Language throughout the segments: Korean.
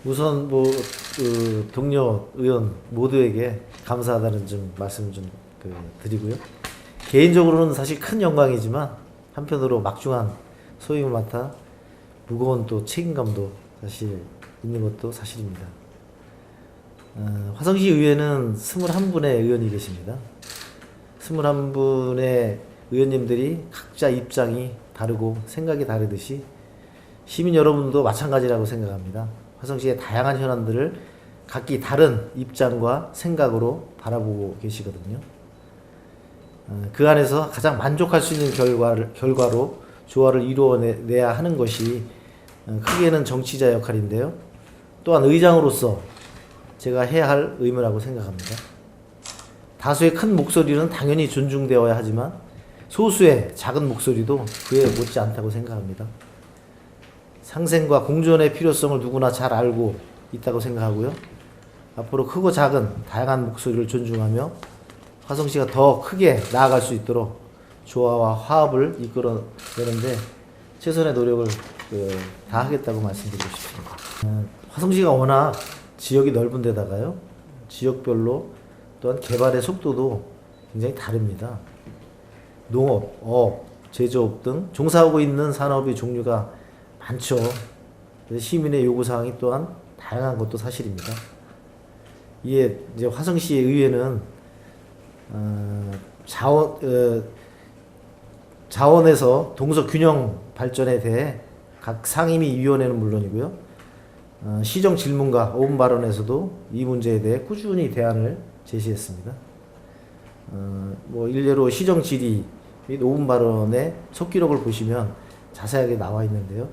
우선 동료 의원 모두에게 감사하다는 좀 말씀 좀 드리고요. 개인적으로는 사실 큰 영광이지만 한편으로 막중한 소임을 맡아 무거운 또 책임감도 사실 있는 것도 사실입니다. 화성시 의회는 21분의 의원이 계십니다. 21분의 의원님들이 각자 입장이 다르고 생각이 다르듯이 시민 여러분도 마찬가지라고 생각합니다. 화성시의 다양한 현안들을 각기 다른 입장과 생각으로 바라보고 계시거든요. 그 안에서 가장 만족할 수 있는 결과로 조화를 이루어내야 하는 것이 크게는 정치자 역할인데요. 또한 의장으로서 제가 해야 할 의무라고 생각합니다. 다수의 큰 목소리는 당연히 존중되어야 하지만 소수의 작은 목소리도 그에 못지 않다고 생각합니다. 상생과 공존의 필요성을 누구나 잘 알고 있다고 생각하고요. 앞으로 크고 작은 다양한 목소리를 존중하며 화성시가 더 크게 나아갈 수 있도록 조화와 화합을 이끌어내는데 최선의 노력을 다하겠다고 말씀드리고 싶습니다. 화성시가 워낙 지역이 넓은 데다가요. 지역별로 또한 개발의 속도도 굉장히 다릅니다. 농업, 어업, 제조업 등 종사하고 있는 산업의 종류가 많죠. 시민의 요구사항이 또한 다양한 것도 사실입니다. 이에 이제 화성시 의회는 자원에서 동서 균형 발전에 대해 각 상임위원회는 물론이고요. 시정 질문과 오분 발언에서도 이 문제에 대해 꾸준히 대안을 제시했습니다. 일례로 시정 질의 및 오분 발언의 속기록을 보시면 자세하게 나와 있는데요.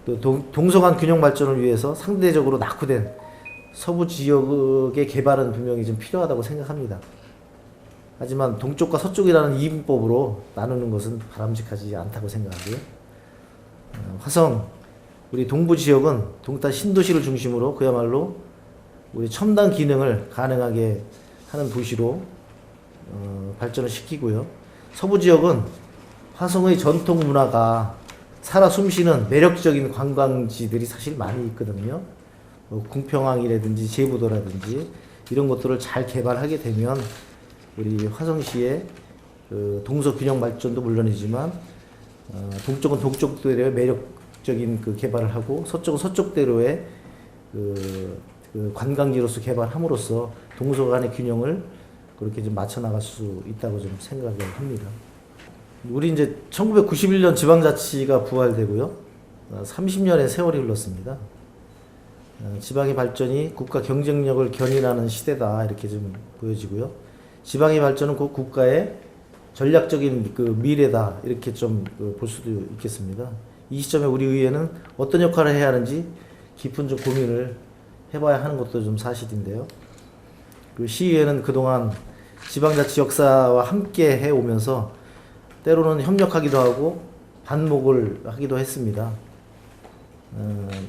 또 동서간 균형 발전을 위해서 상대적으로 낙후된 서부 지역의 개발은 분명히 좀 필요하다고 생각합니다. 하지만 동쪽과 서쪽이라는 이분법으로 나누는 것은 바람직하지 않다고 생각하고요. 화성 우리 동부 지역은 동탄 신도시를 중심으로 그야말로 우리 첨단 기능을 가능하게 하는 도시로 발전을 시키고요. 서부 지역은 화성의 전통 문화가 살아 숨쉬는 매력적인 관광지들이 사실 많이 있거든요. 궁평항이라든지 제부도라든지 이런 것들을 잘 개발하게 되면 우리 화성시의 동서 균형 발전도 물론이지만 동쪽은 동쪽대로의 매력적인 개발을 하고 서쪽은 서쪽대로의 관광지로서 개발함으로써 동서 간의 균형을 그렇게 좀 맞춰 나갈 수 있다고 좀 생각을 합니다. 우리 이제 1991년 지방자치가 부활되고요. 30년의 세월이 흘렀습니다. 지방의 발전이 국가 경쟁력을 견인하는 시대다 이렇게 좀 보여지고요. 지방의 발전은 곧 국가의 전략적인 미래다 이렇게 좀 볼 수도 있겠습니다. 이 시점에 우리 의회는 어떤 역할을 해야 하는지 깊은 좀 고민을 해봐야 하는 것도 좀 사실인데요. 시의회는 그동안 지방자치 역사와 함께 해오면서 때로는 협력하기도 하고 반목을 하기도 했습니다.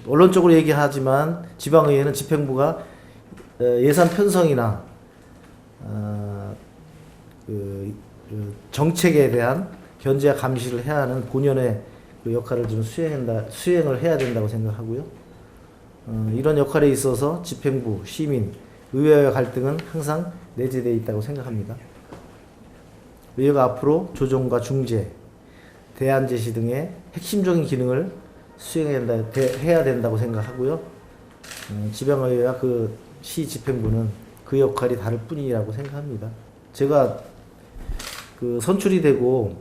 언론적으로 얘기하지만 지방의회는 집행부가 예산 편성이나 정책에 대한 견제와 감시를 해야 하는 본연의 역할을 좀 수행을 해야 된다고 생각하고요. 이런 역할에 있어서 집행부, 시민, 의회와의 갈등은 항상 내재되어 있다고 생각합니다. 의회가 앞으로 조정과 중재, 대안 제시 등의 핵심적인 기능을 수행해야 된다고 생각하고요. 지방의회와 시 집행부는 그 역할이 다를 뿐이라고 생각합니다. 제가 선출이 되고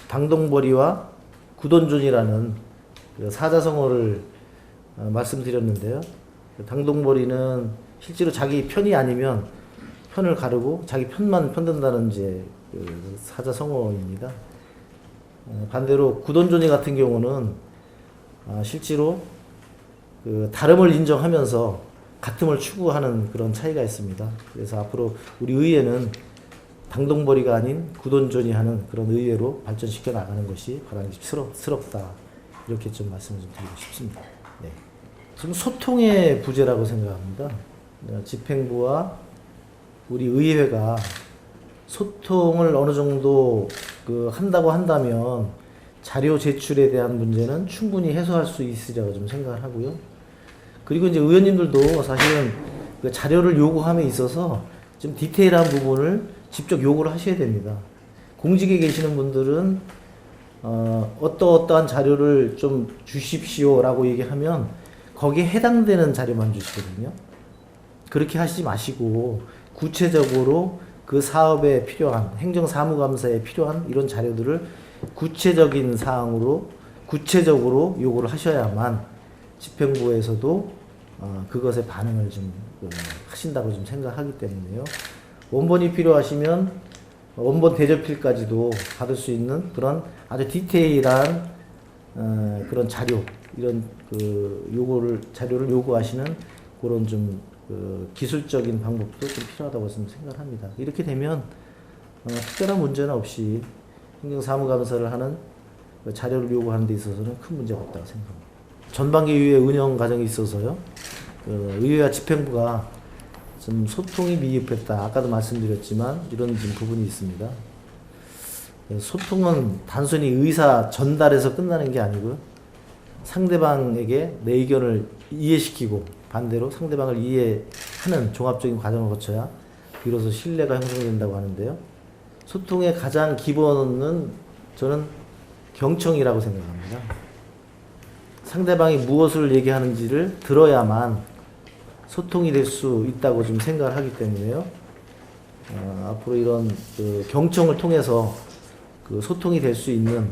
당동벌이와 구돈존이라는 사자성어를 말씀드렸는데요. 당동벌이는 실제로 자기 편이 아니면 편을 가르고 자기 편만 편든다는 이제 사자성어입니다. 반대로 구돈존이 같은 경우는 실제로 다름을 인정하면서 같음을 추구하는 그런 차이가 있습니다. 그래서 앞으로 우리 의회는 당동벌이가 아닌 구돈존이 하는 그런 의회로 발전시켜 나가는 것이 바람직스럽다. 이렇게 좀 말씀을 좀 드리고 싶습니다. 네. 저는 소통의 부재라고 생각합니다. 집행부와 우리 의회가 소통을 어느 정도 한다고 한다면 자료 제출에 대한 문제는 충분히 해소할 수 있으리라고 좀 생각을 하고요. 그리고 이제 의원님들도 사실은 그 자료를 요구함에 있어서 좀 디테일한 부분을 직접 요구를 하셔야 됩니다. 공직에 계시는 분들은 어떠한 자료를 좀 주십시오라고 얘기하면 거기에 해당되는 자료만 주시거든요. 그렇게 하시지 마시고 구체적으로 그 사업에 필요한 행정사무감사에 필요한 이런 자료들을 구체적인 사항으로 구체적으로 요구를 하셔야만 집행부에서도 그것에 반응을 좀 하신다고 좀 생각하기 때문에요. 원본이 필요하시면 원본 대조필까지도 받을 수 있는 그런 아주 디테일한 그런 자료 이런 자료를 요구하시는 그런 좀 기술적인 방법도 좀 필요하다고 생각합니다. 이렇게 되면 특별한 문제는 없이 행정사무감사를 하는 자료를 요구하는 데 있어서는 큰 문제가 없다고 생각합니다. 전반기 의회 운영 과정에 있어서요, 의회와 집행부가 좀 소통이 미흡했다. 아까도 말씀드렸지만 이런 지금 부분이 있습니다. 소통은 단순히 의사 전달에서 끝나는 게 아니고요, 상대방에게 내 의견을 이해시키고 반대로 상대방을 이해하는 종합적인 과정을 거쳐야 비로소 신뢰가 형성된다고 하는데요. 소통의 가장 기본은 저는 경청이라고 생각합니다. 상대방이 무엇을 얘기하는지를 들어야만 소통이 될 수 있다고 좀 생각을 하기 때문에요. 앞으로 이런 경청을 통해서 소통이 될 수 있는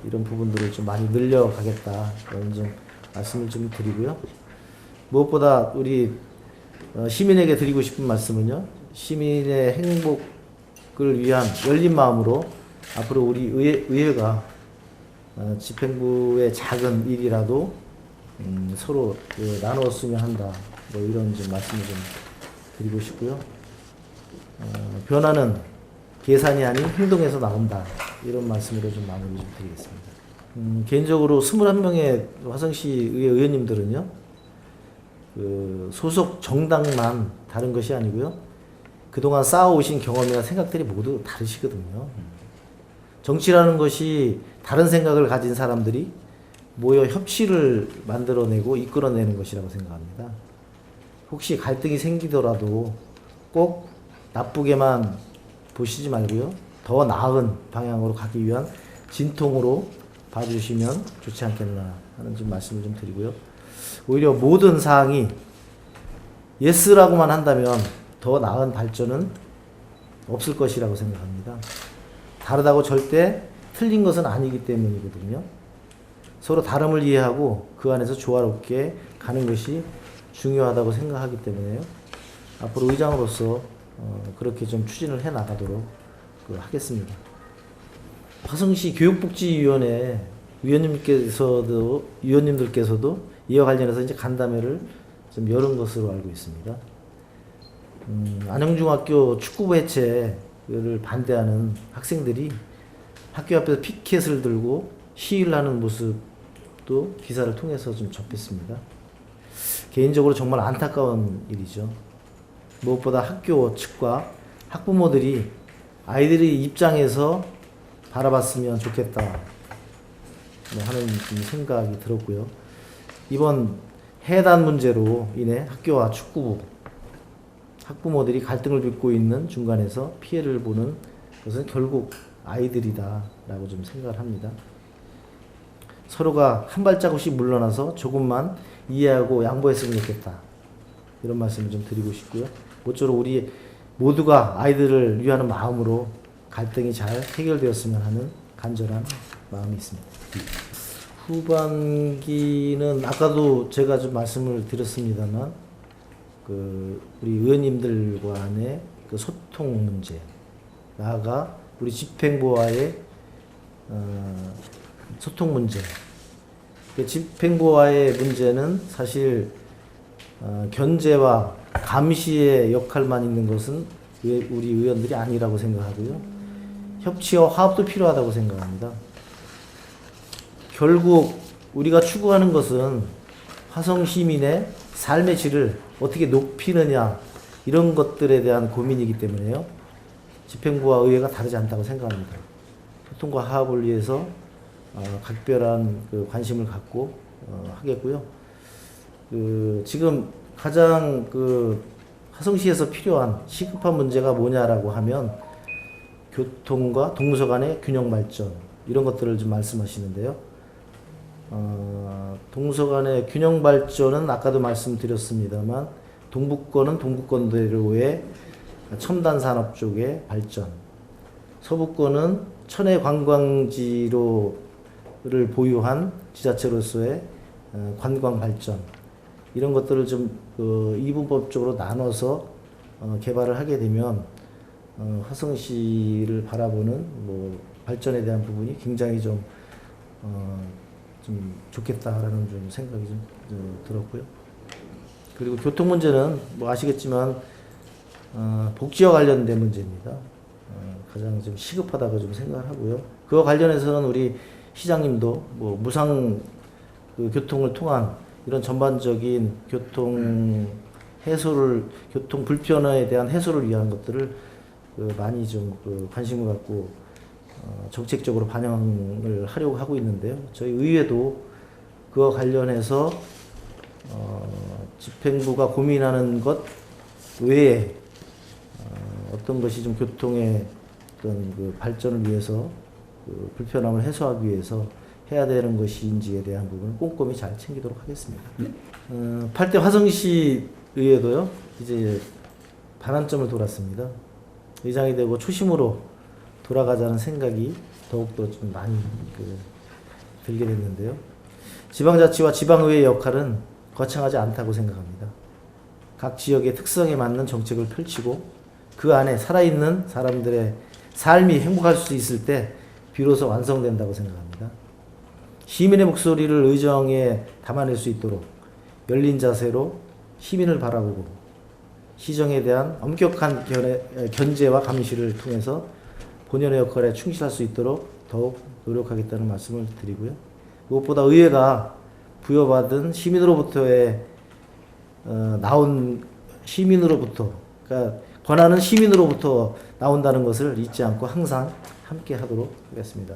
이런 부분들을 좀 많이 늘려가겠다 이런 좀 말씀을 좀 드리고요. 무엇보다 우리 시민에게 드리고 싶은 말씀은요, 시민의 행복을 위한 열린 마음으로 앞으로 우리 의회가 집행부의 작은 일이라도 서로 나누었으면 한다. 뭐 이런 좀 말씀을 좀 드리고 싶고요. 변화는 계산이 아닌 행동에서 나온다. 이런 말씀으로 좀 마무리 좀 드리겠습니다. 개인적으로 21명의 화성시 의회 의원님들은요, 소속 정당만 다른 것이 아니고요, 그동안 쌓아오신 경험이나 생각들이 모두 다르시거든요. 정치라는 것이 다른 생각을 가진 사람들이 모여 협치를 만들어내고 이끌어내는 것이라고 생각합니다. 혹시 갈등이 생기더라도 꼭 나쁘게만 보시지 말고요, 더 나은 방향으로 가기 위한 진통으로 봐주시면 좋지 않겠나 하는 좀 말씀을 좀 드리고요. 오히려 모든 사항이 예스라고만 한다면 더 나은 발전은 없을 것이라고 생각합니다. 다르다고 절대 틀린 것은 아니기 때문이거든요. 서로 다름을 이해하고 그 안에서 조화롭게 가는 것이 중요하다고 생각하기 때문에요. 앞으로 의장으로서 그렇게 좀 추진을 해 나가도록 하겠습니다. 화성시 교육복지위원회 위원님들께서도 이와 관련해서 이제 간담회를 좀 열은 것으로 알고 있습니다. 안영중학교 축구부 해체를 반대하는 학생들이 학교 앞에서 피켓을 들고 시위를 하는 모습도 기사를 통해서 좀 접했습니다. 개인적으로 정말 안타까운 일이죠. 무엇보다 학교 측과 학부모들이 아이들의 입장에서 바라봤으면 좋겠다 하는 생각이 들었고요. 이번 해단 문제로 인해 학교와 축구부, 학부모들이 갈등을 빚고 있는 중간에서 피해를 보는 것은 결국 아이들이다라고 좀 생각을 합니다. 서로가 한 발자국씩 물러나서 조금만 이해하고 양보했으면 좋겠다. 이런 말씀을 좀 드리고 싶고요. 모쪼록 우리 모두가 아이들을 위하는 마음으로 갈등이 잘 해결되었으면 하는 간절한 마음이 있습니다. 후반기는 아까도 제가 좀 말씀을 드렸습니다만 우리 의원님들 간의 소통 문제, 나아가 우리 집행부와의 소통 문제. 집행부와의 문제는 사실 견제와 감시의 역할만 있는 것은 우리 의원들이 아니라고 생각하고요. 협치와 화합도 필요하다고 생각합니다. 결국 우리가 추구하는 것은 화성 시민의 삶의 질을 어떻게 높이느냐, 이런 것들에 대한 고민이기 때문에요. 집행부와 의회가 다르지 않다고 생각합니다. 소통과 화합을 위해서 각별한 관심을 갖고 하겠고요. 지금 가장 화성시에서 필요한 시급한 문제가 뭐냐라고 하면 교통과 동서 간의 균형 발전 이런 것들을 좀 말씀하시는데요. 동서 간의 균형 발전은 아까도 말씀드렸습니다만 동북권은 동북권대로의 첨단 산업 쪽의 발전, 서북권은 천혜 관광지로를 보유한 지자체로서의 관광 발전 이런 것들을 좀 이분법적으로 나눠서 개발을 하게 되면 화성시를 바라보는 발전에 대한 부분이 굉장히 좀 좋겠다라는 좀 생각이 좀 들었고요. 그리고 교통 문제는 아시겠지만 복지와 관련된 문제입니다. 가장 좀 시급하다고 좀 생각을 하고요. 그와 관련해서는 우리 시장님도 무상 교통을 통한 이런 전반적인 교통 불편에 대한 해소를 위한 것들을 많이 좀 관심을 갖고 정책적으로 반영을 하려고 하고 있는데요. 저희 의회도 그와 관련해서 집행부가 고민하는 것 외에 어떤 것이 좀 교통의 어떤 발전을 위해서 불편함을 해소하기 위해서 해야 되는 것인지에 대한 부분을 꼼꼼히 잘 챙기도록 하겠습니다. 8대 화성시 의회도요, 이제 반환점을 돌았습니다. 의장이 되고 초심으로 돌아가자는 생각이 더욱더 좀 많이 들게 됐는데요. 지방자치와 지방의회의 역할은 거창하지 않다고 생각합니다. 각 지역의 특성에 맞는 정책을 펼치고 그 안에 살아있는 사람들의 삶이 행복할 수 있을 때 비로소 완성된다고 생각합니다. 시민의 목소리를 의정에 담아낼 수 있도록 열린 자세로 시민을 바라보고 시정에 대한 엄격한 견제와 감시를 통해서 본연의 역할에 충실할 수 있도록 더욱 노력하겠다는 말씀을 드리고요. 무엇보다 의회가 부여받은 시민으로부터의 그러니까 권한은 시민으로부터 나온다는 것을 잊지 않고 항상 함께 하도록 하겠습니다.